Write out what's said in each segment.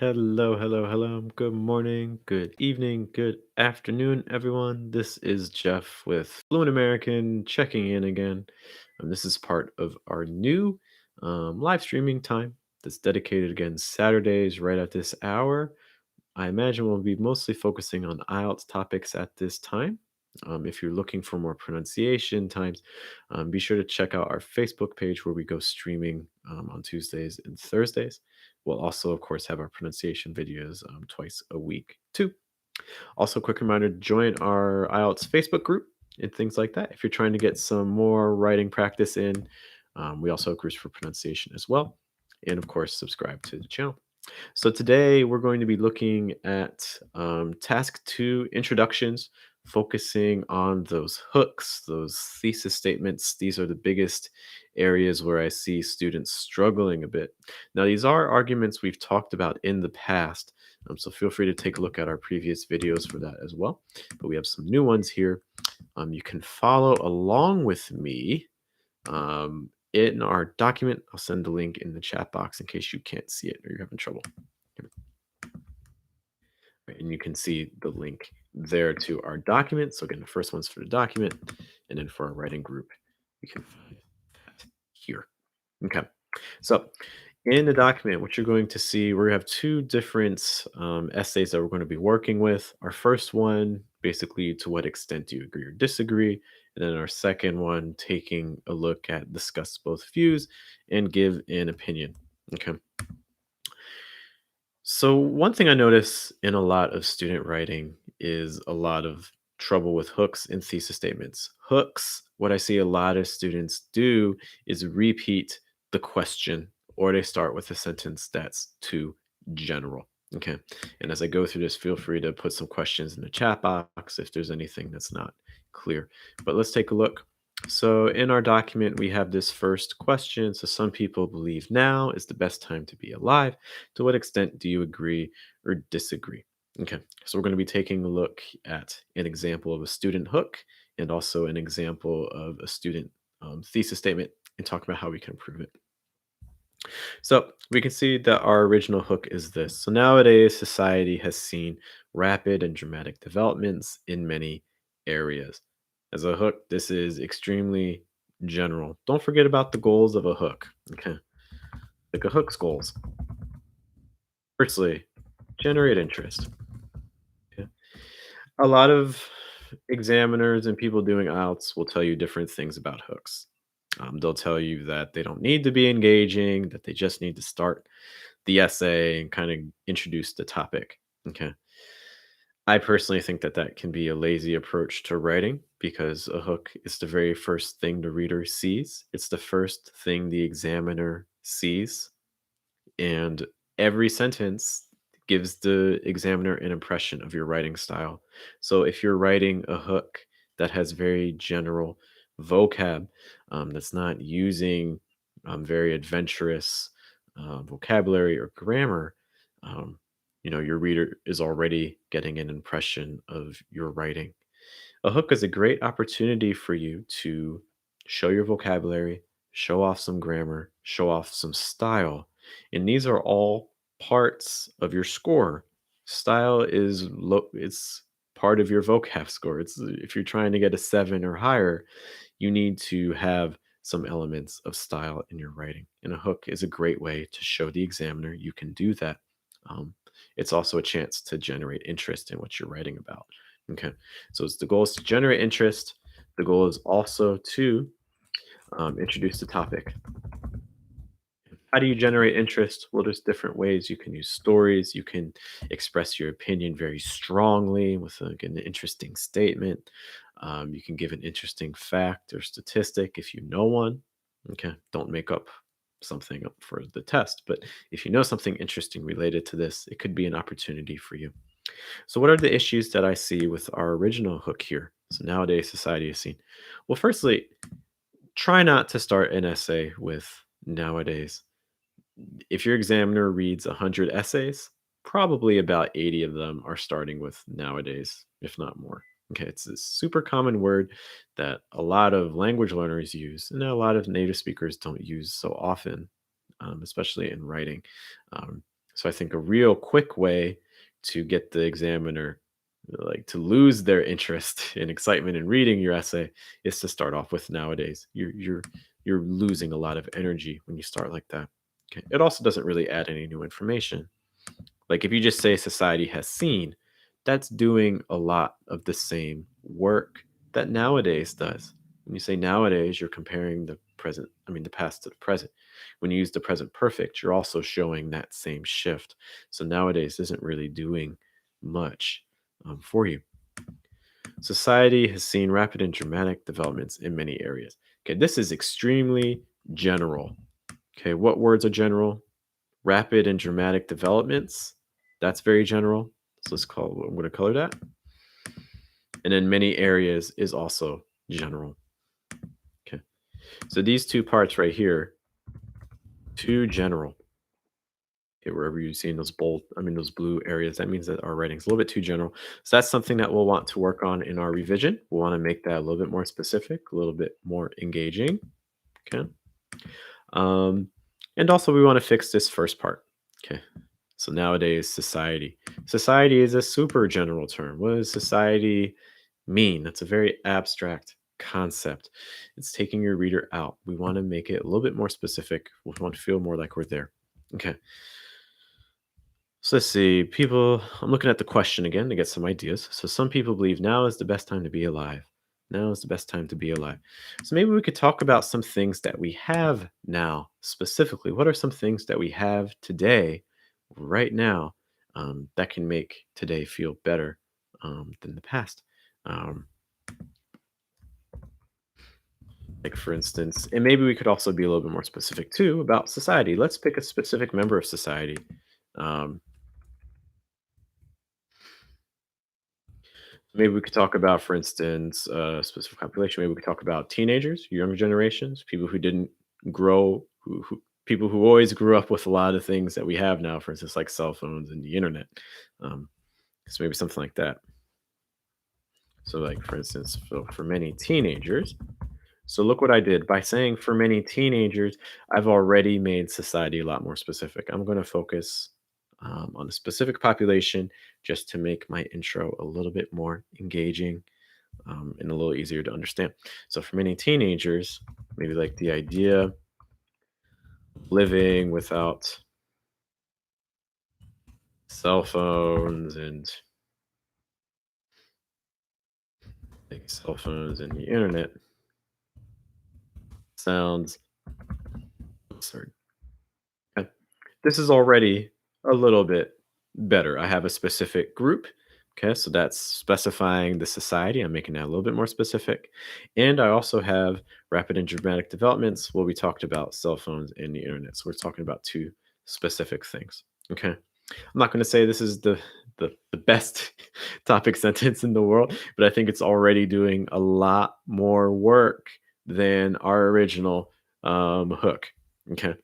Hello, hello, hello. Good morning, good evening, good afternoon, everyone. This is Jeff with Fluent American checking in again. This is part of our new live streaming time that's dedicated again Saturdays right at this hour. I imagine we'll be mostly focusing on IELTS topics at this time. If you're looking for more pronunciation times, be sure to check out our Facebook page where we go streaming on Tuesdays and Thursdays. We'll also, of course, have our pronunciation videos twice a week too. Also, quick reminder to join our IELTS Facebook group and things like that. If you're trying to get some more writing practice in, we also have groups for pronunciation as well. And of course, subscribe to the channel. So today we're going to be looking at task two introductions, focusing on those hooks, those thesis statements. These are the biggest areas where I see students struggling a bit. Now, these are arguments we've talked about in the past, so feel free to take a look at our previous videos for that as well. But we have some new ones here. You can follow along with me in our document. I'll send the link in the chat box in case you can't see it or you're having trouble. Right, and you can see the link there to our document. So again, the first one's for the document, and then for our writing group, you can find that here. Okay. So in the document, what you're going to see, we have two different essays that we're going to be working with. Our first one, basically, to what extent do you agree or disagree? And then our second one, taking a look at discuss both views and give an opinion. Okay. So, one thing I notice in a lot of student writing is a lot of trouble with hooks and thesis statements. Hooks, what I see a lot of students do is repeat the question or they start with a sentence that's too general. Okay. And as I go through this, feel free to put some questions in the chat box if there's anything that's not clear. But let's take a look. So, in our document, we have this first question. So, some people believe now is the best time to be alive. To what extent do you agree or disagree? Okay, so we're going to be taking a look at an example of a student hook and also an example of a student thesis statement and talk about how we can improve it. So we can see that our original hook is this. So nowadays, society has seen rapid and dramatic developments in many areas. As a hook, this is extremely general. Don't forget about the goals of a hook. Okay, like a hook's goals. Firstly, generate interest. Yeah. A lot of examiners and people doing IELTS will tell you different things about hooks. They'll tell you that they don't need to be engaging, that they just need to start the essay and kind of introduce the topic. Okay. I personally think that that can be a lazy approach to writing because a hook is the very first thing the reader sees. It's the first thing the examiner sees. And every sentence gives the examiner an impression of your writing style. So if you're writing a hook that has very general vocab, that's not using very adventurous vocabulary or grammar, um, your reader is already getting an impression of your writing. A hook is a great opportunity for you to show your vocabulary, show off some grammar, show off some style. And these are all parts of your score. Style is it's part of your vocab score. It's if you're trying to get a 7 or higher, you need to have some elements of style in your writing. And a hook is a great way to show the examiner you can do that. Um, it's also a chance to generate interest in what you're writing about. Okay. So it's the goal is to generate interest. The goal is also to introduce the topic. How do you generate interest? Well, there's different ways. You can use stories. You can express your opinion very strongly with like, an interesting statement. You can give an interesting fact or statistic if you know one. Okay. Don't make up something up for the test. But if you know something interesting related to this, it could be an opportunity for you. So, what are the issues that I see with our original hook here? So, nowadays society is seen. Well, firstly, try not to start an essay with nowadays. If your examiner reads 100 essays, probably about 80 of them are starting with nowadays, if not more. Okay, it's a super common word that a lot of language learners use, and a lot of native speakers don't use so often, especially in writing. Um, So I think a real quick way to get the examiner like to lose their interest and excitement in reading your essay is to start off with nowadays. You're losing a lot of energy when you start like that. Okay. It also doesn't really add any new information. Like if you just say society has seen, that's doing a lot of the same work that nowadays does. When you say nowadays, you're comparing the past to the present. When you use the present perfect, you're also showing that same shift. So nowadays isn't really doing much for you. Society has seen rapid and dramatic developments in many areas. Okay, this is extremely general. Okay, what words are general? Rapid and dramatic developments. That's very general. So I'm going to color that. And then many areas is also general. Okay. So these two parts right here, too general. Okay, wherever you've seen those blue areas, that means that our writing's a little bit too general. So that's something that we'll want to work on in our revision. We'll want to make that a little bit more specific, a little bit more engaging. Okay. Um, and also we want to fix this first part. Okay. So nowadays, society. Society is a super general term. What does society mean? That's a very abstract concept. It's taking your reader out. We want to make it a little bit more specific. We want to feel more like we're there. Okay. So let's see. I'm looking at the question again to get some ideas. So some people believe now is the best time to be alive. Now is the best time to be alive. So maybe we could talk about some things that we have now specifically. What are some things that we have today, right now, that can make today feel better than the past? Um, like, for instance, and maybe we could also be a little bit more specific too about society. Let's pick a specific member of society. Um, Maybe we could talk about, for instance, a specific population. Maybe we could talk about teenagers, younger generations, people who didn't grow, people who always grew up with a lot of things that we have now, for instance, like cell phones and the internet. Um, so maybe something like that. So, like for instance, for many teenagers. So look what I did by saying for many teenagers. I've already made society a lot more specific. I'm going to focus on a specific population just to make my intro a little bit more engaging and a little easier to understand. So for many teenagers, maybe like the idea of living without cell phones and the internet sounds absurd. Okay. This is already a little bit better. I have a specific group. Okay, so that's specifying the society. I'm making that a little bit more specific. And I also have rapid and dramatic developments. Well, we talked about cell phones and the internet. So we're talking about two specific things. Okay. I'm not going to say this is the best topic sentence in the world, but I think it's already doing a lot more work than our original hook. Okay.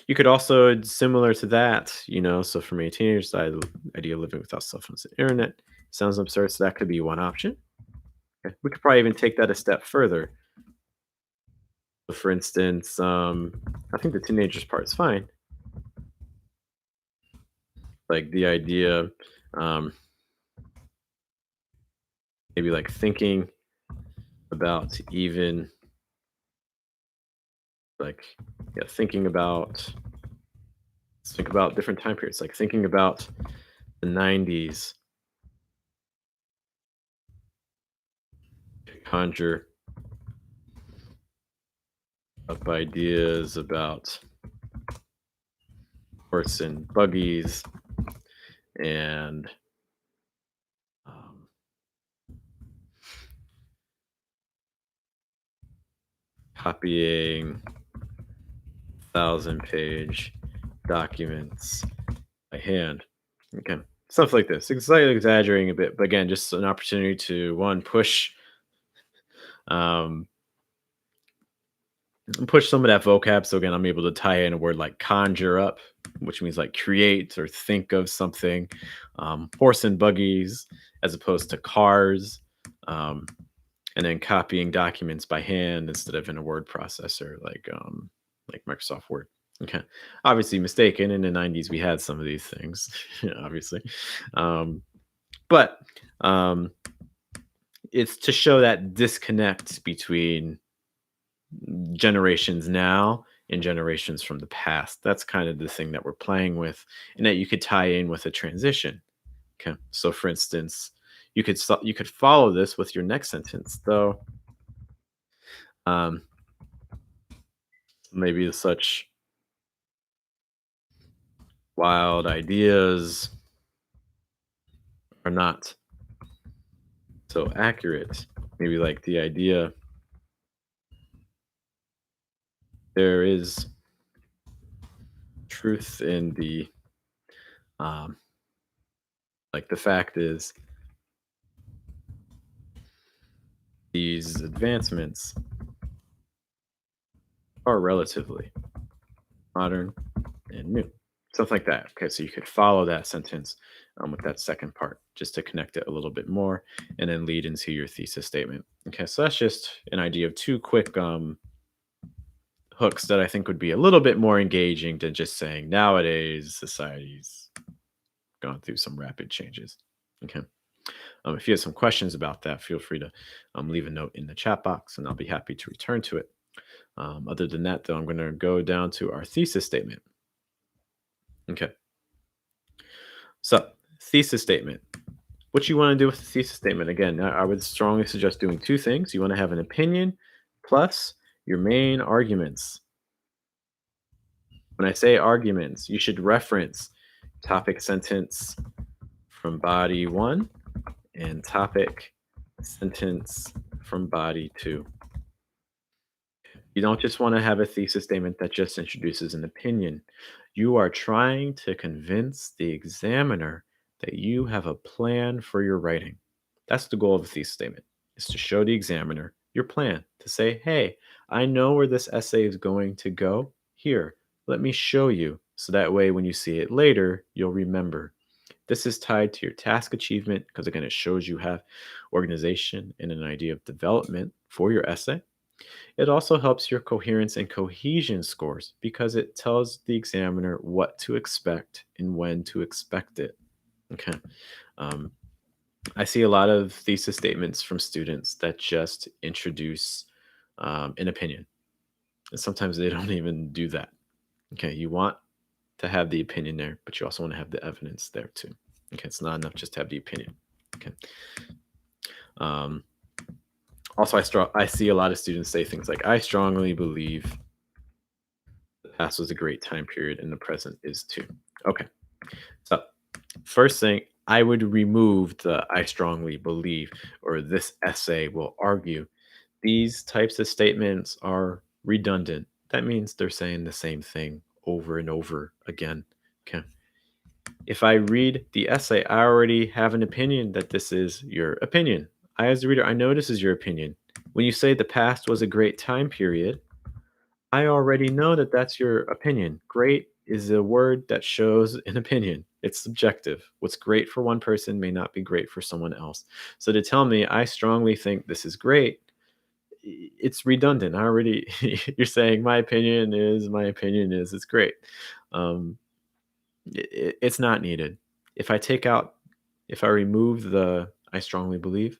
You could also similar to that, so for me, teenagers, the idea of living without cell phones and internet sounds absurd. So that could be one option. Okay. We could probably even take that a step further. So for instance, I think the teenagers part is fine. Like the idea, um, maybe like about even like yeah, think about different time periods, like thinking about the 90s, conjure up ideas about horse and buggies and um, copying 1,000-page documents by hand. Okay, stuff like this. It's slightly exaggerating a bit, but again, just an opportunity to um, push some of that vocab. So again, I'm able to tie in a word like conjure up, which means like create or think of something. Horse and buggies as opposed to cars. And then copying documents by hand instead of in a word processor like Microsoft Word. Okay. Obviously mistaken. In the 90s, we had some of these things, obviously. Um, but um, it's to show that disconnect between generations now and generations from the past. That's kind of the thing that we're playing with, and that you could tie in with a transition. Okay. So, for instance, you could follow this with your next sentence, though. Um, maybe such wild ideas are not so accurate. Maybe like the idea there is truth in the um, like the fact is these advancements are relatively modern and new. Stuff like that. Okay, so you could follow that sentence with that second part just to connect it a little bit more and then lead into your thesis statement. Okay, so that's just an idea of two quick hooks that I think would be a little bit more engaging than just saying nowadays society's gone through some rapid changes. Okay. If you have some questions about that, feel free to leave a note in the chat box and I'll be happy to return to it. Other than that, though, I'm going to go down to our thesis statement. Okay. So, thesis statement. What you want to do with the thesis statement, again, I would strongly suggest doing two things. You want to have an opinion plus your main arguments. When I say arguments, you should reference topic sentence from body one and topic sentence from body two. You don't just want to have a thesis statement that just introduces an opinion. You are trying to convince the examiner that you have a plan for your writing. That's the goal of a thesis statement, is to show the examiner your plan, to say, hey, I know where this essay is going to go. Here, let me show you. So that way, when you see it later, you'll remember. This is tied to your task achievement because, again, it shows you have organization and an idea of development for your essay. It also helps your coherence and cohesion scores because it tells the examiner what to expect and when to expect it. Okay. Um, I see a lot of thesis statements from students that just introduce an opinion. And sometimes they don't even do that. Okay. You want to have the opinion there, but you also want to have the evidence there too. Okay. It's not enough just to have the opinion. Okay. Um, Also, I see a lot of students say things like, "I strongly believe the past was a great time period and the present is too." Okay, so first thing, I would remove the "I strongly believe" or "this essay will argue." These types of statements are redundant. That means they're saying the same thing over and over again. Okay. If I read the essay, I already have an opinion that this is your opinion. I, as the reader, I know this is your opinion. When you say the past was a great time period, I already know that that's your opinion. Great is a word that shows an opinion. It's subjective. What's great for one person may not be great for someone else. So to tell me, I strongly think this is great, it's redundant. I already, you're saying my opinion is, it's great. Um, it's not needed. If I take out, if I remove the I strongly believe,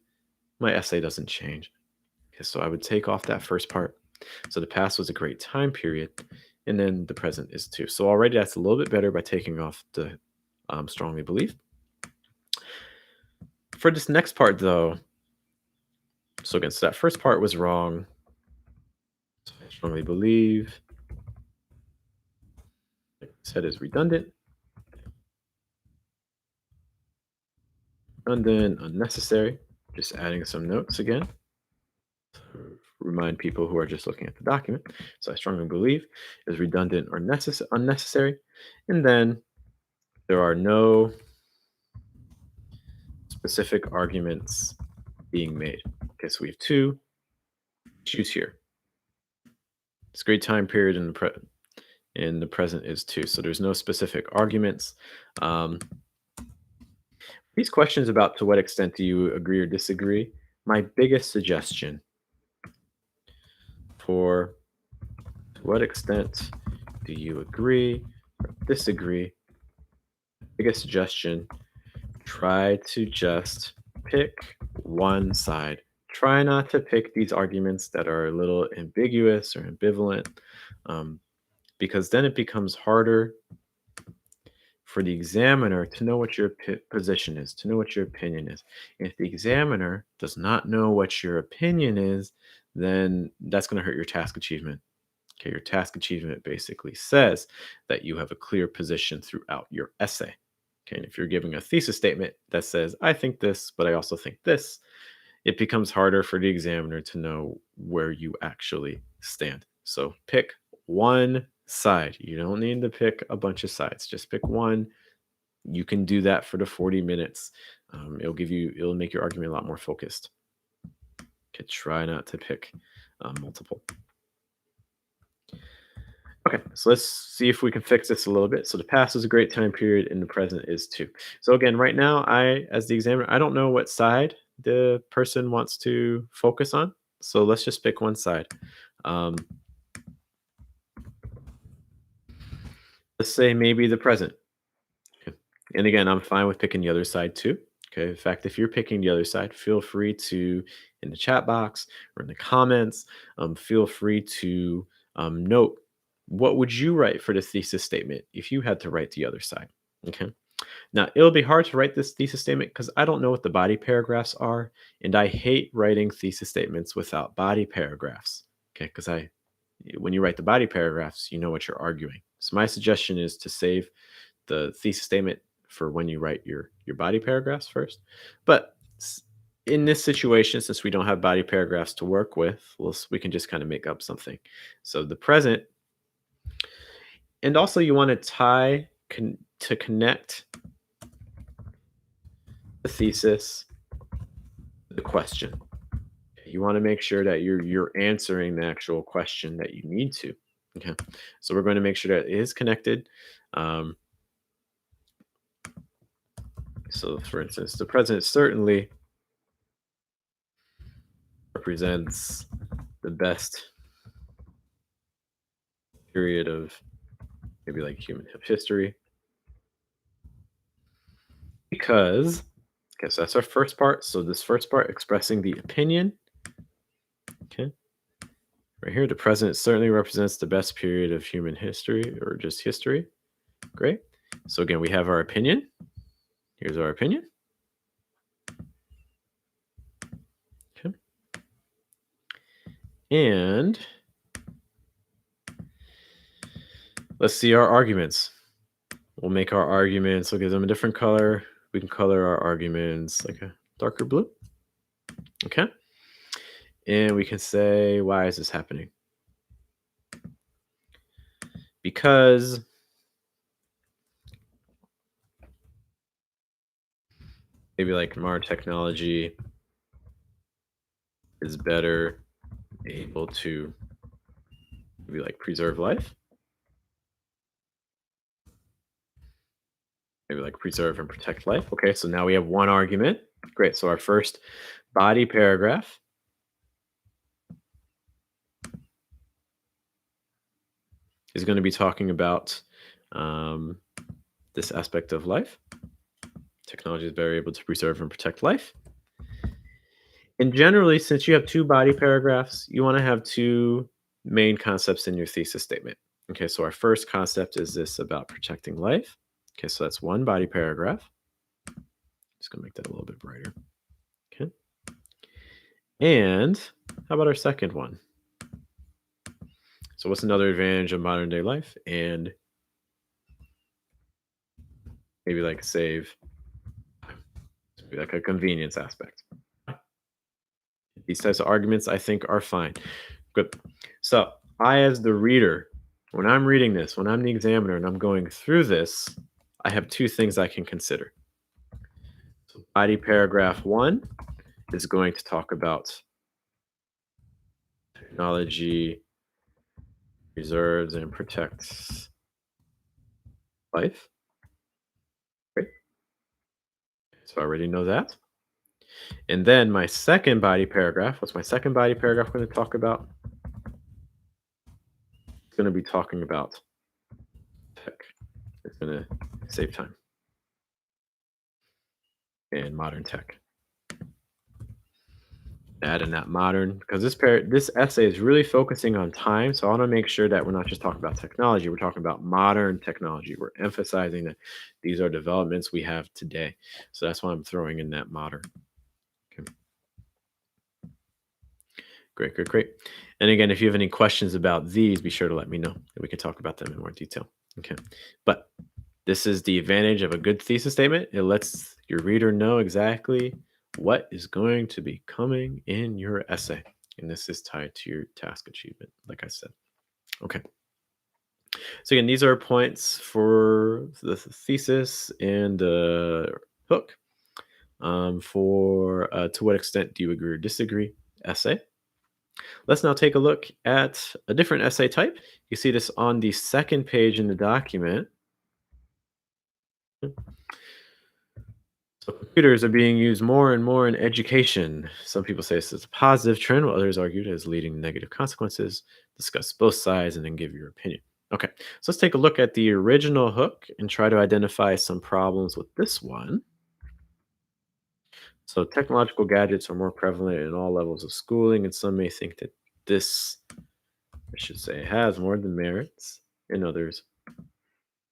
my essay doesn't change. Okay, so I would take off that first part. So the past was a great time period, and then the present is too. So already that's a little bit better by taking off the strongly believe. For this next part, though, so again, so that first part was wrong. So I strongly believe, like I said, is redundant. Redundant, unnecessary. Just adding some notes again. Remind people who are just looking at the document. So I strongly believe is redundant or unnecessary. And then there are no specific arguments being made. Okay, so we have two issues here. It's a great time period in the present is too. So there's no specific arguments. Um, these questions about to what extent do you agree or disagree? My biggest suggestion for to what extent Do you agree or disagree? Biggest suggestion, try to just pick one side. Try not to pick these arguments that are a little ambiguous or ambivalent, um, because then it becomes harder for the examiner to know what your position is, to know what your opinion is. If the examiner does not know what your opinion is, then that's going to hurt your task achievement. Okay, your task achievement basically says that you have a clear position throughout your essay. Okay, and if you're giving a thesis statement that says, I think this, but I also think this, it becomes harder for the examiner to know where you actually stand. So pick one side. You don't need to pick a bunch of sides, just pick one. You can do that for the 40 minutes. It'll make your argument a lot more focused. Okay, try not to pick multiple. Okay, so let's see if we can fix this a little bit. So the past is a great time period and the present is too. So again, right now, as the examiner, I don't know what side the person wants to focus on. So let's just pick one side. Um, let's say maybe the present. Okay. And again, I'm fine with picking the other side too. Okay. In fact, if you're picking the other side, feel free to, in the chat box or in the comments, feel free to note what would you write for the thesis statement if you had to write the other side. Okay. Now, it'll be hard to write this thesis statement because I don't know what the body paragraphs are, and I hate writing thesis statements without body paragraphs. Okay, because when you write the body paragraphs, you know what you're arguing. So my suggestion is to save the thesis statement for when you write your body paragraphs first. But in this situation, since we don't have body paragraphs to work with, we can just kind of make up something. So the present, and also you want to to connect the thesis, the question. You want to make sure that you're answering the actual question that you need to. Okay, so we're going to make sure that it is connected. So, for instance, the present certainly represents the best period of maybe like human history because, okay, so that's our first part. So this first part expressing the opinion. Okay. Right here, the present certainly represents the best period of human history or just history. Great. So again, we have our opinion. Here's our opinion. Okay. And let's see our arguments. We'll make our arguments. We'll give them a different color. We can color our arguments like a darker blue. Okay. And we can say, why is this happening? Because maybe like modern technology is better able to maybe like preserve life. Maybe like preserve and protect life. Okay, so now we have one argument. Great. So our first body paragraph is going to be talking about this aspect of life. Technology is very able to preserve and protect life. And generally, since you have two body paragraphs, you want to have two main concepts in your thesis statement. Okay, so our first concept is this about protecting life. Okay, so that's one body paragraph. Just gonna make that a little bit brighter. Okay. And how about our second one? So what's another advantage of modern day life? And maybe like save, maybe like a convenience aspect. These types of arguments I think are fine. Good. So I, as the reader, when I'm reading this, when I'm the examiner and I'm going through this, I have two things I can consider. So body paragraph 1 is going to talk about technology preserves and protects life. Great. So I already know that. And then my second body paragraph, what's my second body paragraph going to talk about? It's going to be talking about It's gonna save time. And modern tech. Add in that modern because this essay is really focusing on time. So I want to make sure that we're not just talking about technology. We're talking about modern technology. We're emphasizing that these are developments we have today. So that's why I'm throwing in that modern. Okay. Great, great, great. And again, if you have any questions about these, be sure to let me know and we can talk about them in more detail. Okay. But this is the advantage of a good thesis statement. It lets your reader know exactly what is going to be coming in your essay. And this is tied to your task achievement, like I said. Okay. So, again, these are points for the thesis and the hook. For to what extent do you agree or disagree essay? Let's now take a look at a different essay type. You see this on the second page in the document. So computers are being used more and more in education. Some people say this is a positive trend, while others argue it is leading to negative consequences. Discuss both sides and then give your opinion. Okay, so let's take a look at the original hook and try to identify some problems with this one. So technological gadgets are more prevalent in all levels of schooling, and some may think that this, I should say, has more demerits, and others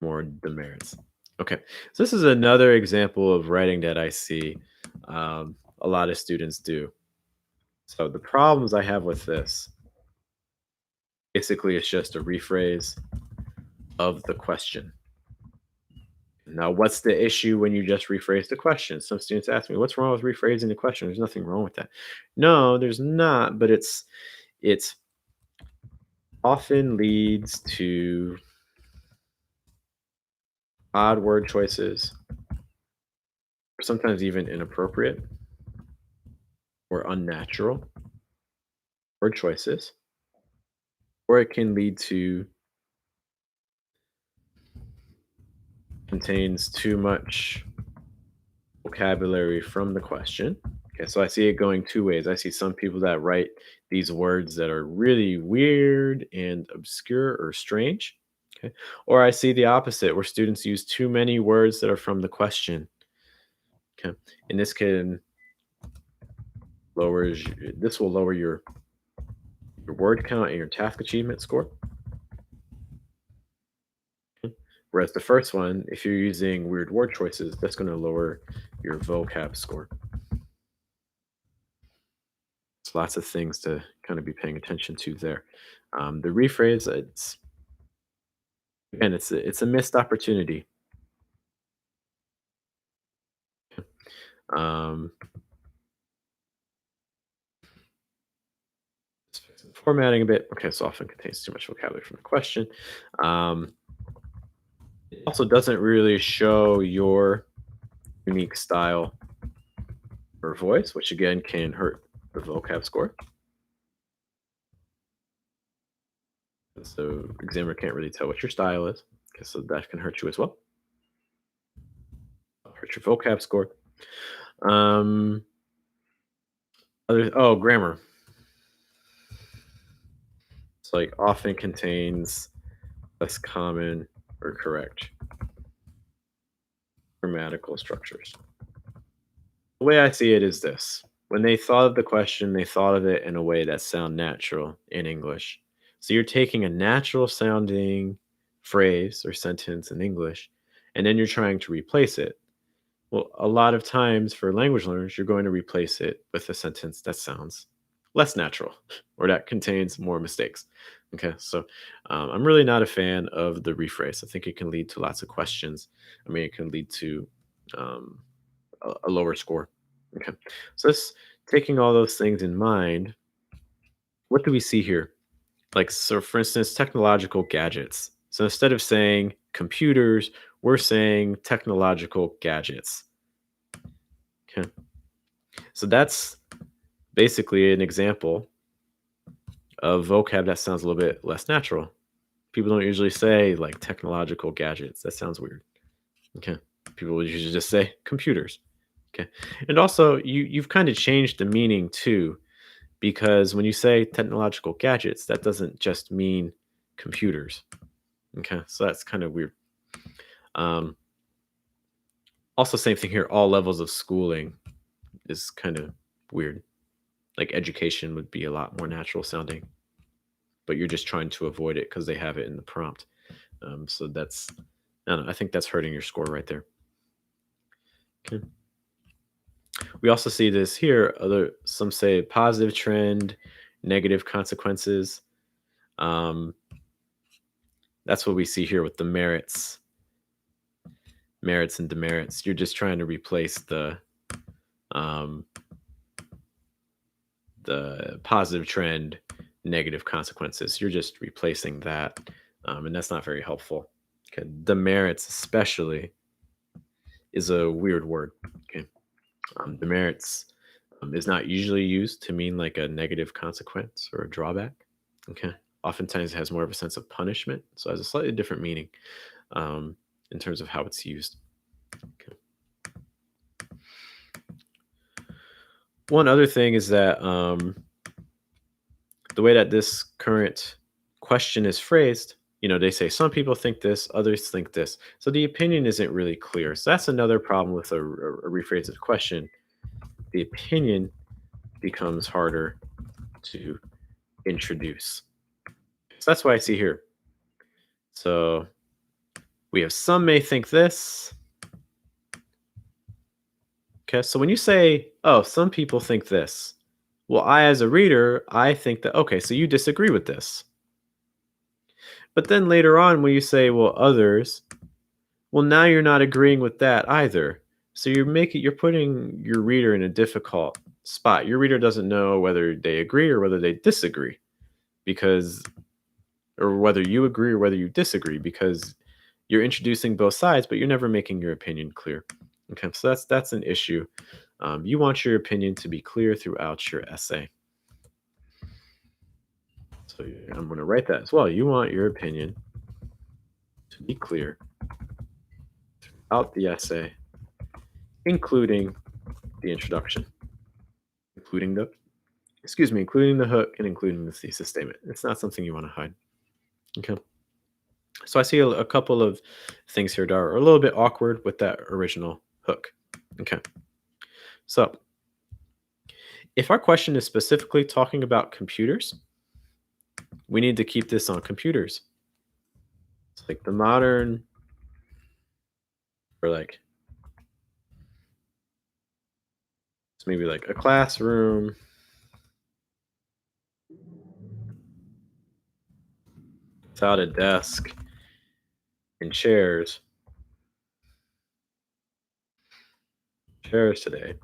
more demerits. Okay, so this is another example of writing that I see a lot of students do. So the problems I have with this, basically, it's just a rephrase of the question. Now, what's the issue when you just rephrase the question? Some students ask me, "What's wrong with rephrasing the question?" There's nothing wrong with that. No, there's not, but it's often leads to odd word choices, or sometimes even inappropriate or unnatural word choices, or it can lead to contains too much vocabulary from the question. Okay, so I see it going two ways. I see some people that write these words that are really weird and obscure or strange. Okay. Or I see the opposite where students use too many words that are from the question. Okay. And this will lower your word count and your task achievement score. Whereas the first one, if you're using weird word choices, that's going to lower your vocab score. It's lots of things to kind of be paying attention to there. The rephrase, it's a missed opportunity. Um, just fixing formatting a bit. Okay, so often contains too much vocabulary from the question. Um, it also doesn't really show your unique style or voice, which again can hurt the vocab score. So examiner can't really tell what your style is. Okay, so that can hurt you as well. Hurt your vocab score. Um, grammar. It's like often contains less common or correct grammatical structures. The way I see it is this. When they thought of the question, they thought of it in a way that sound natural in English. So you're taking a natural sounding phrase or sentence in English, and then you're trying to replace it. Well, a lot of times for language learners, you're going to replace it with a sentence that sounds less natural or that contains more mistakes. Okay, so I'm really not a fan of the rephrase. I think it can lead to lots of questions. I mean, it can lead to um, a lower score. Okay, so this taking all those things in mind, what do we see here? Like, so for instance, technological gadgets. So instead of saying computers, we're saying technological gadgets. Okay. So that's basically an example of vocab that sounds a little bit less natural. People don't usually say like technological gadgets. That sounds weird. Okay. People would usually just say computers. Okay. And also you've kind of changed the meaning too, because when you say technological gadgets, that doesn't just mean computers. Okay. So that's kind of weird. Um, Also, same thing here. All levels of schooling is kind of weird. Like education would be a lot more natural sounding, but you're just trying to avoid it because they have it in the prompt. So that's, I don't know, I think that's hurting your score right there. Okay. We also see this here. Some say positive trend, negative consequences. Um, that's what we see here with the merits and demerits. You're just trying to replace um, the positive trend, negative consequences. You're just replacing that, and that's not very helpful. Okay. Demerits, especially, is a weird word. Okay. Demerits is not usually used to mean like a negative consequence or a drawback. Okay. Oftentimes it has more of a sense of punishment, so it has a slightly different meaning um, in terms of how it's used. Okay. One other thing is that the way that this current question is phrased, they say some people think this, others think this. So the opinion isn't really clear. So that's another problem with a rephrased question. The opinion becomes harder to introduce. So that's why I see here. So we have some may think this. Okay, so when you say, oh, some people think this, well, I, as a reader, I think that, okay, so you disagree with this. But then later on, when you say, well, others, well, now you're not agreeing with that either. So you're putting your reader in a difficult spot. Your reader doesn't know whether they agree or whether they disagree because or whether you agree or whether you disagree because you're introducing both sides, but you're never making your opinion clear. Okay, so that's an issue. You want your opinion to be clear throughout your essay. So I'm going to write that as well. You want your opinion to be clear throughout the essay, including the introduction, including the hook and including the thesis statement. It's not something you want to hide. Okay. So I see a couple of things here that are a little bit awkward with that original hook. Okay. So if our question is specifically talking about computers, we need to keep this on computers. It's like the modern, or like, it's maybe like a classroom without a desk and chairs. Chairs today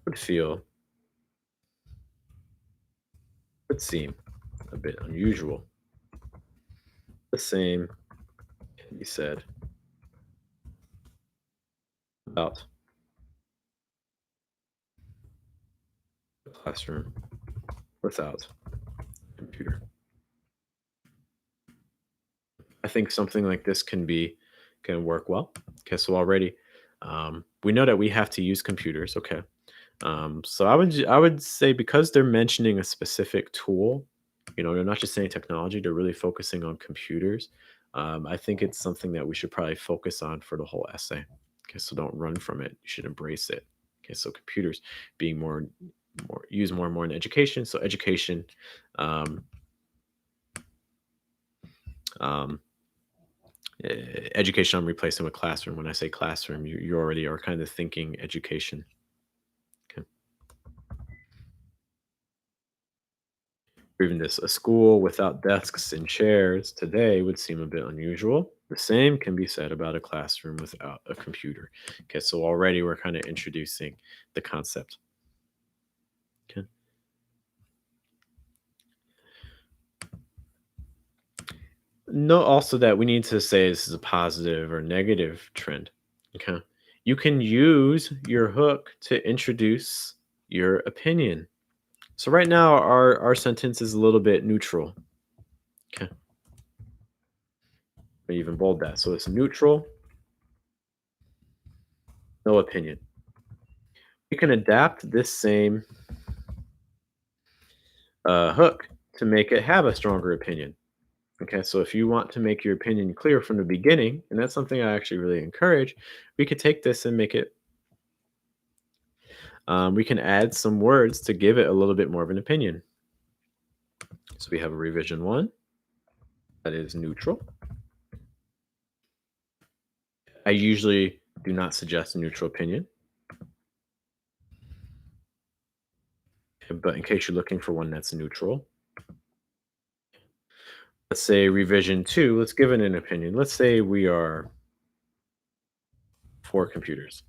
would seem a bit unusual. The same can be said about the classroom without a computer. I think something like this can work well. Okay, so already we know that we have to use computers. Okay, so I would say because they're mentioning a specific tool, they're not just saying technology; they're really focusing on computers. I think it's something that we should probably focus on for the whole essay. Okay, so don't run from it. You should embrace it. Okay, so computers being more used more and more in education. So education. Um, um, Education I'm replacing with classroom. When I say classroom, you already are kind of thinking education. Okay. Even this, a school without desks and chairs today would seem a bit unusual. The same can be said about a classroom without a computer. Okay, so already we're kind of introducing the concept. Okay. Note also that we need to say this is a positive or negative trend. Okay. You can use your hook to introduce your opinion. So right now our sentence is a little bit neutral. Okay. I even bold that. So it's neutral, no opinion. We can adapt this same hook to make it have a stronger opinion. Okay, so if you want to make your opinion clear from the beginning, and that's something I actually really encourage, we could take this and make it, we can add some words to give it a little bit more of an opinion. So we have a revision one that is neutral. I usually do not suggest a neutral opinion, but in case you're looking for one that's neutral, let's say revision two, let's give it an opinion. Let's say we are for computers,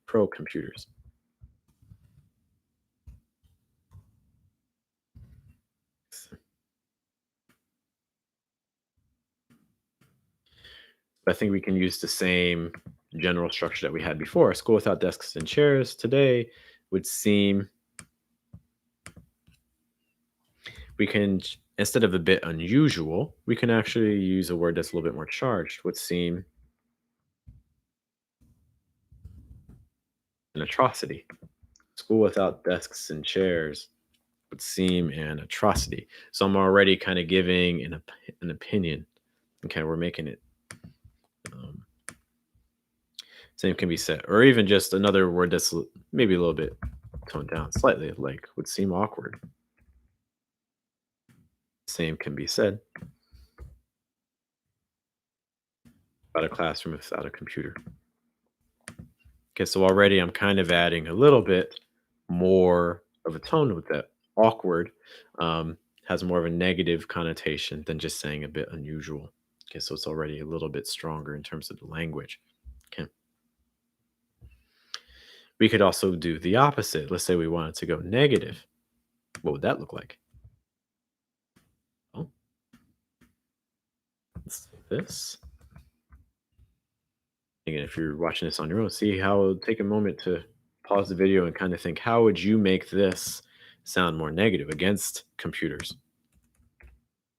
pro computers. I think we can use the same general structure that we had before. A school without desks and chairs today would seem, we can, instead of a bit unusual, we can actually use a word that's a little bit more charged, would seem an atrocity. School without desks and chairs would seem an atrocity. So I'm already kind of giving an opinion. Okay, we're making it. Um, Same can be said, or even just another word that's maybe a little bit toned down slightly, like would seem awkward. Same can be said about a classroom without a computer. Okay, so already I'm kind of adding a little bit more of a tone with that. Awkward has more of a negative connotation than just saying a bit unusual. Okay, so it's already a little bit stronger in terms of the language. Okay. We could also do the opposite. Let's say we wanted to go negative. What would that look like? Oh, let's do this. Again, if you're watching this on your own, see how, take a moment to pause the video and kind of think, how would you make this sound more negative against computers?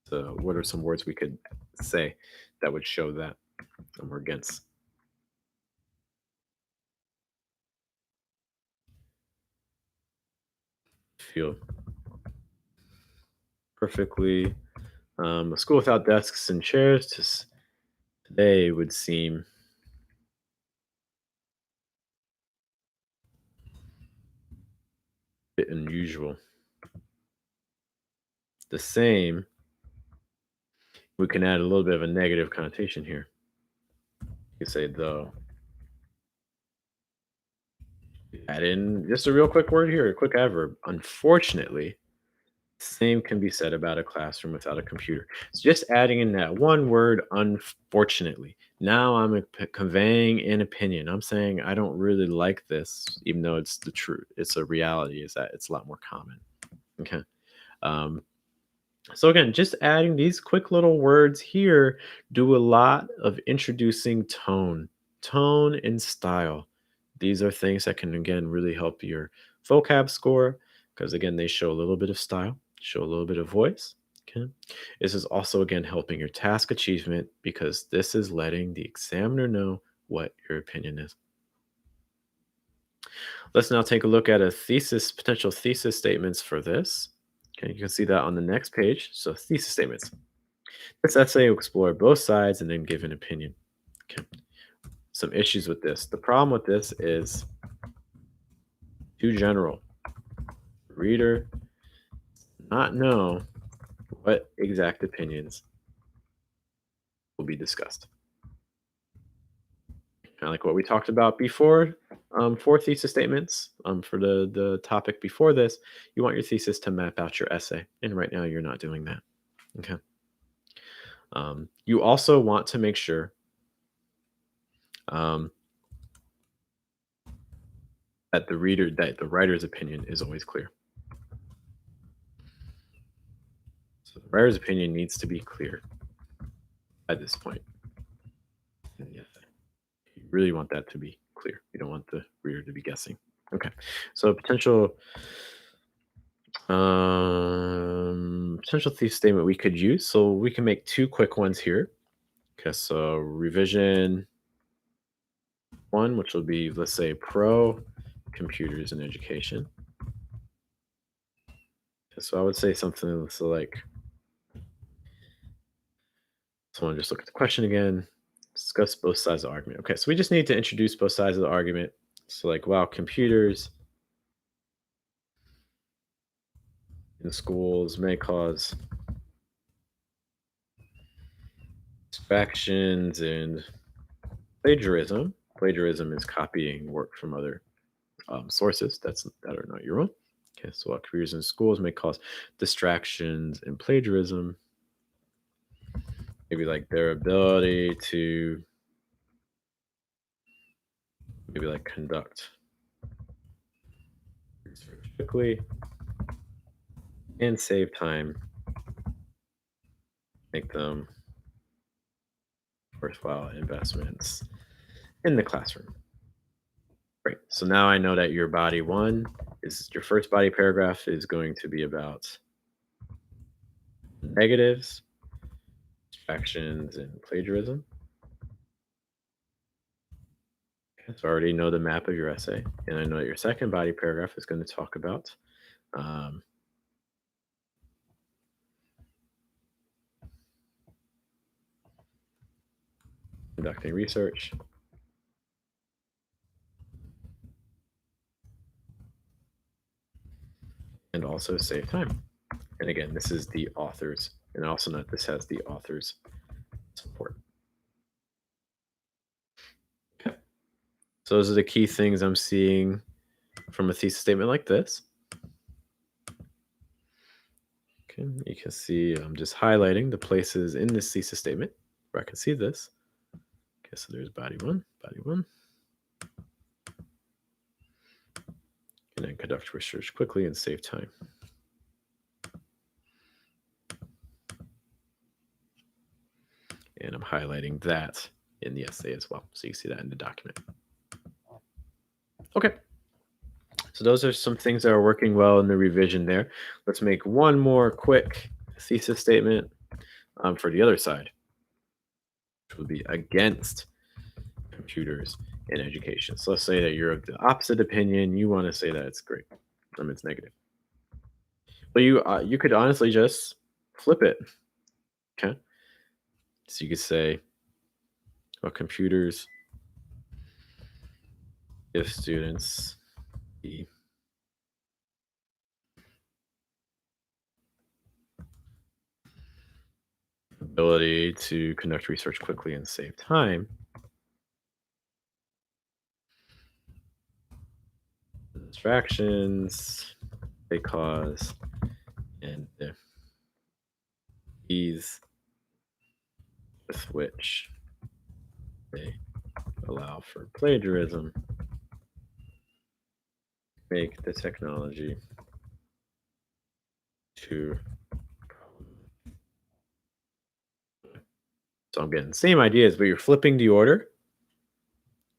So, what are some words we could say that would show that we're against? Feel perfectly. A school without desks and chairs today would seem a bit unusual. The same, we can add a little bit of a negative connotation here. You say though. Add in just a real quick word here, a quick adverb. Unfortunately, same can be said about a classroom without a computer. So just adding in that one word, unfortunately. Now I'm conveying an opinion. I'm saying I don't really like this, even though it's the truth. It's a reality. Is that it's a lot more common. Okay. Um, so again, just adding these quick little words here do a lot of introducing tone and style. These are things that can again really help your vocab score because again they show a little bit of style, show a little bit of voice. Okay. This is also again helping your task achievement because this is letting the examiner know what your opinion is. Let's now take a look at a potential thesis statements for this. Okay, you can see that on the next page. So thesis statements. This essay will explore both sides and then give an opinion. Okay. Some issues with this. The problem with this is too general. Reader not know what exact opinions will be discussed. Kind of like what we talked about before for thesis statements. For the topic before this, you want your thesis to map out your essay, and right now you're not doing that. Okay. You also want to make sure um, that the writer's opinion is always clear. So the writer's opinion needs to be clear at this point. Yeah, you really want that to be clear. You don't want the reader to be guessing. Okay, so potential thief statement we could use. So we can make two quick ones here. Okay, so revision one, which will be, let's say, pro computers in education. So I would say something so like, So I want to just look at the question again. Discuss both sides of the argument. Okay, so we just need to introduce both sides of the argument. So, like, wow, computers in schools may cause distractions and plagiarism. Plagiarism is copying work from other sources that are not your own. Okay, so while computers in schools may cause distractions and plagiarism, maybe like their ability to maybe like conduct research quickly and save time, make them worthwhile investments in the classroom. Great. So now I know that your body one is your first body paragraph is going to be about negatives, distractions, and plagiarism. Okay, so I already know the map of your essay, and I know that your second body paragraph is going to talk about um, conducting research, and also save time. And again, this is the author's, and also note this has the author's support. Okay. So those are the key things I'm seeing from a thesis statement like this. Okay, you can see I'm just highlighting the places in this thesis statement where I can see this. Okay, so there's body one, and then conduct research quickly and save time. And I'm highlighting that in the essay as well. So you see that in the document. Okay. So those are some things that are working well in the revision there. Let's make one more quick thesis statement for the other side, which would be against computers in education. So let's say that you're of the opposite opinion. You want to say that it's great. It's negative. But you could honestly just flip it. Okay. So you could say, well, computers give students the ability to conduct research quickly and save time. Distractions they cause and the ease with which they allow for plagiarism make the technology to. So I'm getting the same ideas, but you're flipping the order.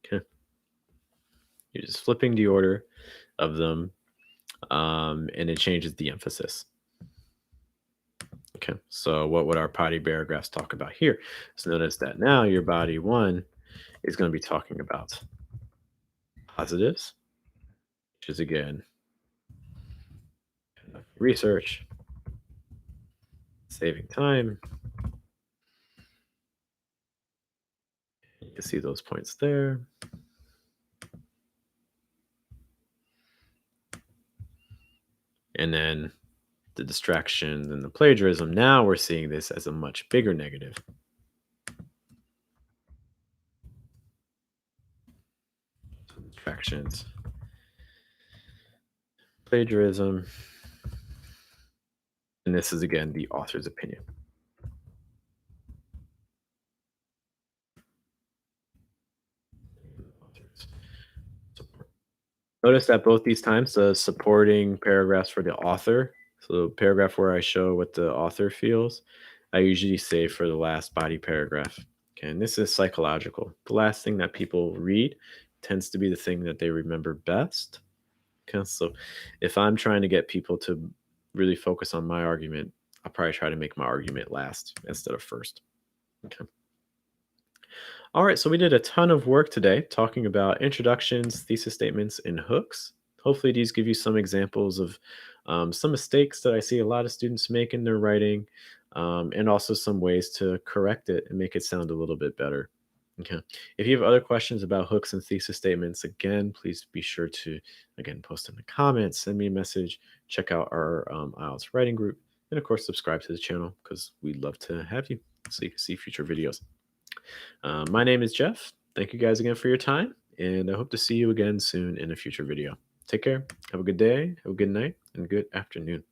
Okay. You're just flipping the order of them, and it changes the emphasis. Okay, so what would our body paragraphs talk about here? So notice that now your body one is going to be talking about positives, which is again research, saving time. You can see those points there. And then the distractions and the plagiarism. Now we're seeing this as a much bigger negative. Distractions, plagiarism. And this is again the author's opinion. Notice that both these times the supporting paragraphs for the author, so the paragraph where I show what the author feels, I usually say for the last body paragraph. Okay, and this is psychological. The last thing that people read tends to be the thing that they remember best. Okay, so if I'm trying to get people to really focus on my argument, I'll probably try to make my argument last instead of first. Okay. All right, so we did a ton of work today talking about introductions, thesis statements, and hooks. Hopefully, these give you some examples of some mistakes that I see a lot of students make in their writing. and also some ways to correct it and make it sound a little bit better. Okay. If you have other questions about hooks and thesis statements, again, please be sure to, again, post in the comments, send me a message, check out our IELTS writing group, and of course, subscribe to the channel because we'd love to have you so you can see future videos. My name is Jeff. Thank you guys again for your time, and I hope to see you again soon in a future video. Take care. Have a good day, have a good night, and good afternoon.